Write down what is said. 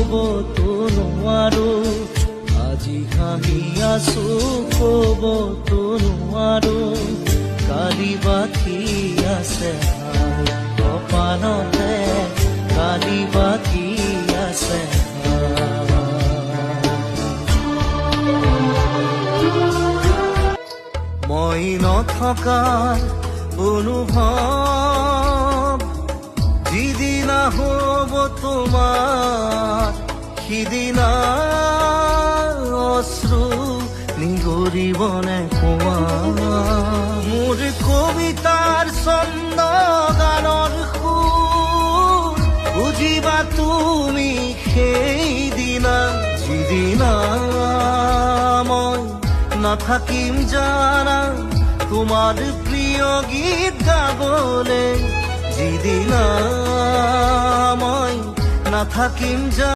ক'বতো নোৱাৰো, আজি হাঁহি আছো ক'বতো নোৱাৰো, কালি বাকী আছে কপালতে, কালি বাকী আছে। মই নথকাৰ অনুভৱ যিদিনা হ'ব তোমাৰ, সিদিনা অশ্ৰু নিগৰিবনে কোৱা। মোৰ কবিতাৰ ছন্দ গানৰ সুৰ বুজিবা তুমি সেইদিনা, যিদিনা মই নাথাকিম জানা তোমাৰ প্ৰিয় গীত গাবলে, যিদিনা মই নাথাকিম জানা